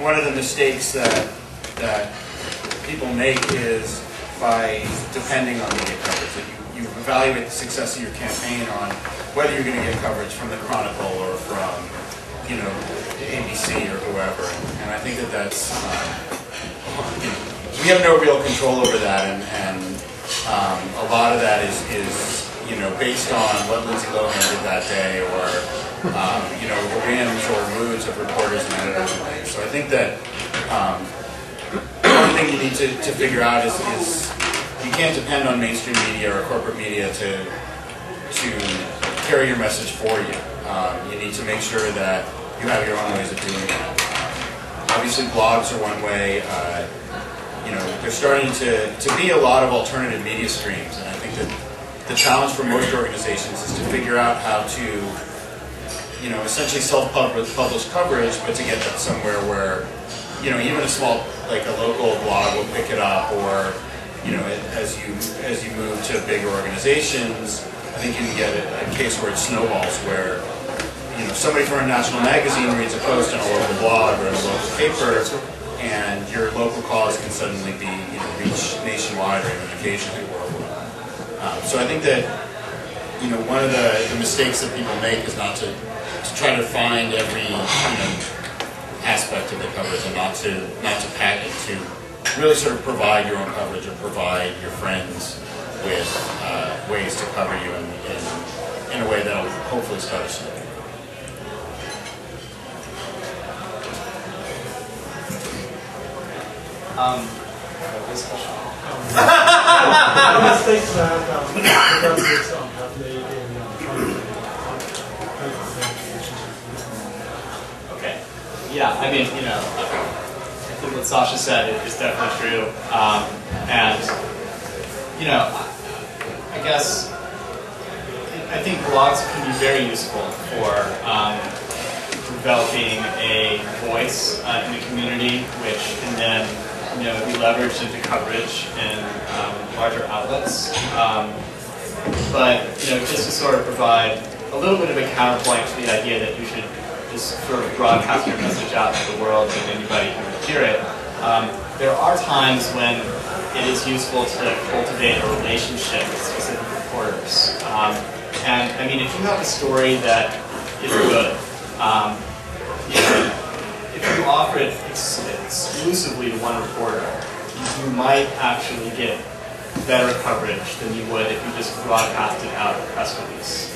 one of the mistakes that people make is by depending on media coverage. That you evaluate the success of your campaign on whether you're going to get coverage from the Chronicle or from, you know, ABC or whoever. And I think that that's, you know, we have no real control over that, and a lot of that is you know, based on what Lindsay Lohan did that day, or you know, the whims or moods of reporters and editors and writers. So I think that one thing you need to figure out is you can't depend on mainstream media or corporate media to carry your message for you. You need to make sure that you have your own ways of doing that. Obviously, blogs are one way. You know, there's starting to be a lot of alternative media streams, and I think that the challenge for most organizations is to figure out how to, you know, essentially self-publish coverage, but to get that somewhere where, you know, even a small, like a local blog will pick it up, or, you know, as you move to bigger organizations, I think you can get a case where it snowballs, where, you know, somebody from a national magazine reads a post on a local blog or a local paper, and your local cause can suddenly be, you know, reach nationwide or even occasionally worldwide. So I think that, you know, one of the mistakes that people make is not to try to find every, you know, aspect of the coverage, and not to pack it, to really sort of provide your own coverage or provide your friends with ways to cover you in a way that will hopefully start a story. This question. Mistakes that the journalists have made in Okay. Yeah, I mean, you know, I think what Sasha said is definitely true. And, you know, I guess, I think blogs can be very useful for developing a voice in the community, which can then, you know, be leveraged into coverage in larger outlets. But, you know, just to sort of provide a little bit of a counterpoint to the idea that you should just sort of broadcast your message out to the world and anybody can hear it, there are times when it is useful to cultivate a relationship with specific reporters. And, I mean, if you have a story that is good, you know, if you offer it exclusively to one reporter, you might actually get better coverage than you would if you just broadcasted out a press release.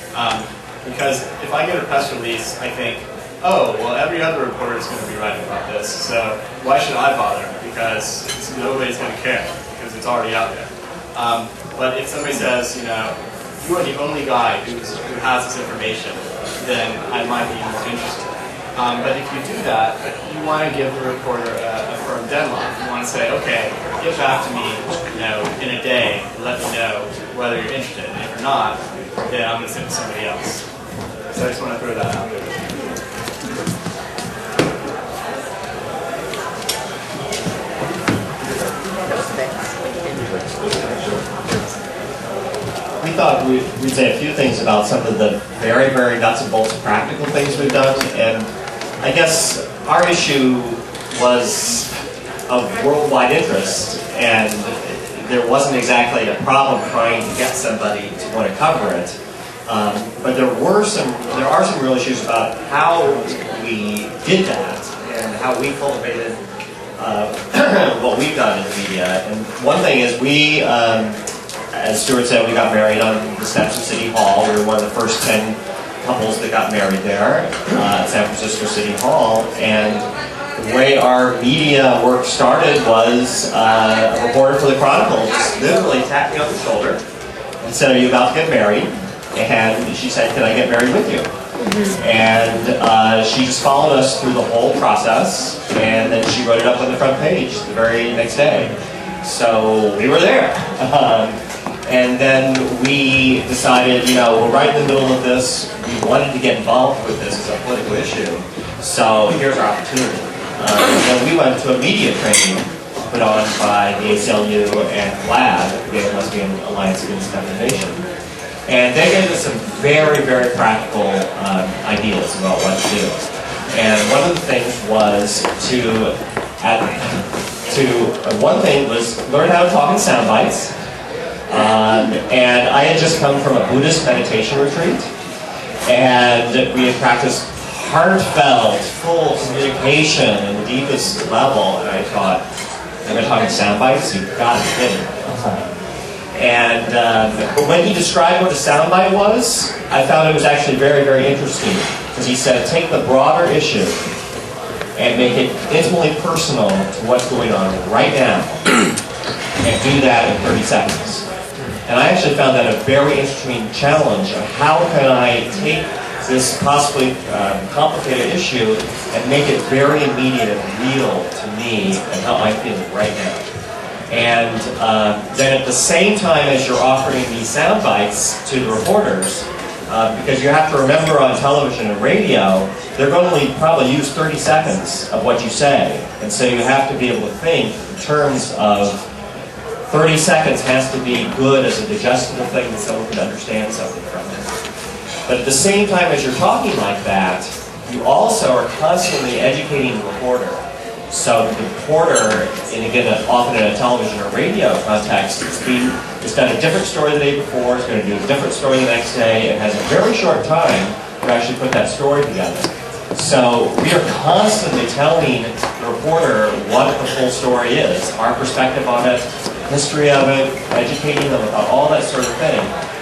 Because if I get a press release, I think, oh, well, every other reporter is going to be writing about this, so why should I bother? Because nobody's going to care, because it's already out there. But if somebody says, you know, you are the only guy who has this information, then I might be more interested. But if you do that, you want to give the reporter a firm deadline. You want to say, okay, get back to me, you know, in a day, let me know whether you're interested. And if you're not, then I'm going to send it to somebody else. So I just want to throw that out there. We thought we'd say a few things about some of the very, very nuts and bolts practical things we've done. And I guess our issue was of worldwide interest, and there wasn't exactly a problem trying to get somebody to want to cover it. But there are some real issues about how we did that and how we cultivated what we've done in the media. And one thing is we, as Stuart said, we got married on the steps of City Hall. We were one of the first 10 couples that got married there at San Francisco City Hall. And the way our media work started was a reporter for the Chronicle just literally tapped me on the shoulder and said, "Are you about to get married?" And she said, "Can I get married with you?" And she just followed us through the whole process, and then she wrote it up on the front page the very next day. So we were there. And then we decided, you know, we're right in the middle of this. We wanted to get involved with this as a political issue. So here's our opportunity. Then we went to a media training put on by the ACLU and GLAAD, the Gay and Lesbian Alliance Against Defamation. And they gave us some very, very practical ideas about what to do. And one of the things was one thing was learn how to talk in sound bites. And I had just come from a Buddhist meditation retreat, and we had practiced heartfelt, full communication in the deepest level, and I thought, I'm going to talk in sound bites? You've got to be kidding. And but when he described what a sound bite was, I found it was actually very, very interesting, because he said, take the broader issue and make it intimately personal to what's going on right now, and do that in 30 seconds. And I actually found that a very interesting challenge of how can I take this possibly complicated issue and make it very immediate and real to me and how I'm feeling right now. And then at the same time as you're offering these sound bites to the reporters, because you have to remember on television and radio, they're going to only probably use 30 seconds of what you say. And so you have to be able to think in terms of 30 seconds has to be good as a digestible thing that someone can understand something from it. But at the same time as you're talking like that, you also are constantly educating the reporter. So the reporter, and again, often in a television or radio context, it's done a different story the day before, it's going to do a different story the next day, and has a very short time to actually put that story together. So we are constantly telling the reporter what the full story is, our perspective on it, history of it, educating them about all that sort of thing.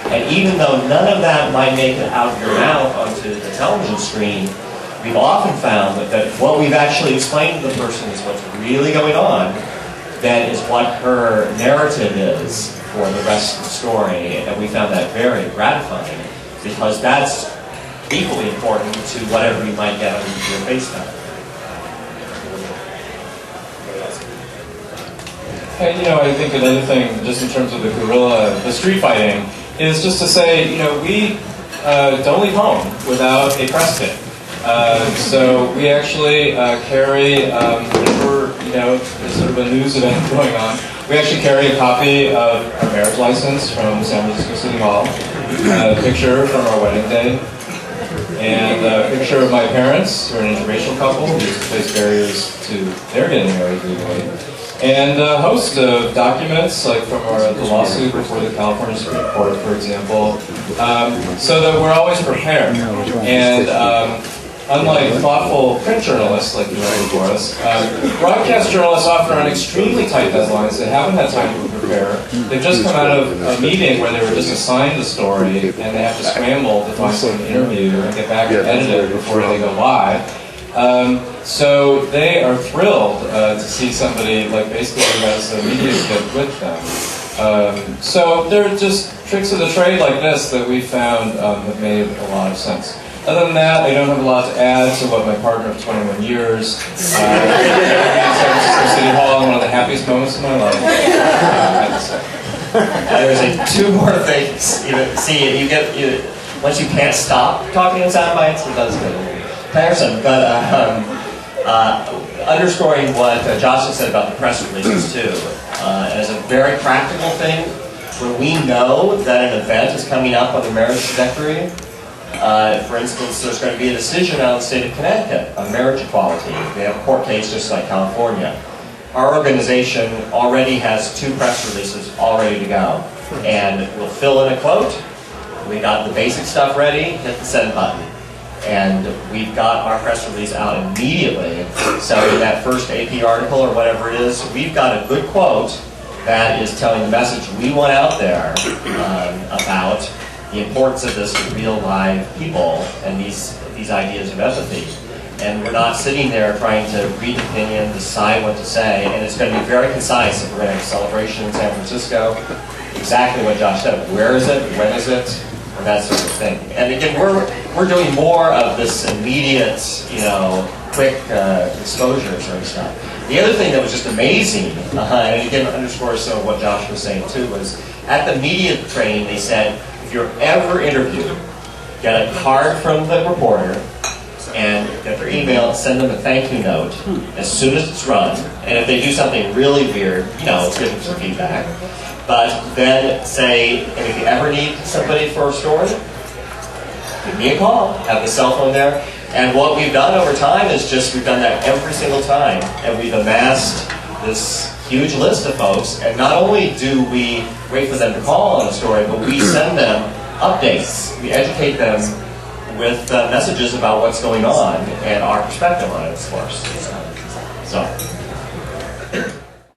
And even though none of that might make it out of your mouth onto the television screen, we've often found that what we've actually explained to the person is what's really going on, that is what her narrative is for the rest of the story. And we found that very gratifying, because that's equally important to whatever you might get on your face value. And, I think another thing, just in terms of the street fighting, is just to say, we don't leave home without a press kit. So we actually carry, whenever, there's sort of a news event going on, we actually carry a copy of our marriage license from San Francisco City Hall, a picture from our wedding day, and a picture of my parents, who are an interracial couple, who used to face barriers to their getting married legally. And a host of documents, like from the lawsuit before the California Supreme Court, for example, so that we're always prepared. And unlike thoughtful print journalists like you write for us, broadcast journalists often are on extremely tight deadlines. They haven't had time to prepare. They've just come out of a meeting where they were just assigned the story, and they have to scramble to find some interview and get back and edit it before they go live. So they are thrilled to see somebody like basically who has a media kit with them. So they're just tricks of the trade like this that we found have made a lot of sense. Other than that, I don't have a lot to add to what my partner of 21 years in San Francisco City Hall, one of the happiest moments of my life, had to say. There's two more things. Once you can't stop talking in sound bites, it does get a little tiresome. But underscoring what Josh has said about the press releases too, as a very practical thing, when we know that an event is coming up on the marriage trajectory, for instance, there's going to be a decision out in the state of Connecticut on marriage equality. They have a court case just like California. Our organization already has 2 press releases all ready to go. And we'll fill in a quote. We got the basic stuff ready, hit the send button. And we've got our press release out immediately. So in that first AP article or whatever it is, we've got a good quote that is telling the message we want out there about the importance of this to real live people and these ideas of empathy. And we're not sitting there trying to read opinion, decide what to say, and it's going to be very concise if we're going to have a celebration in San Francisco. Exactly what Josh said. Where is it? When is it? Or that sort of thing. And again, we're doing more of this immediate, quick exposure sort of stuff. The other thing that was just amazing, and again underscores some of what Josh was saying too, was at the media training they said, if you're ever interviewed, get a card from the reporter and get their email, send them a thank you note as soon as it's run. And if they do something really weird, give them some feedback. But then say, and if you ever need somebody for a story, give me a call. Have the cell phone there. And what we've done over time is just, we've done that every single time, and we've amassed this huge list of folks, and not only do we wait for them to call on a story, but we send them updates. We educate them with messages about what's going on and our perspective on it, of course. So.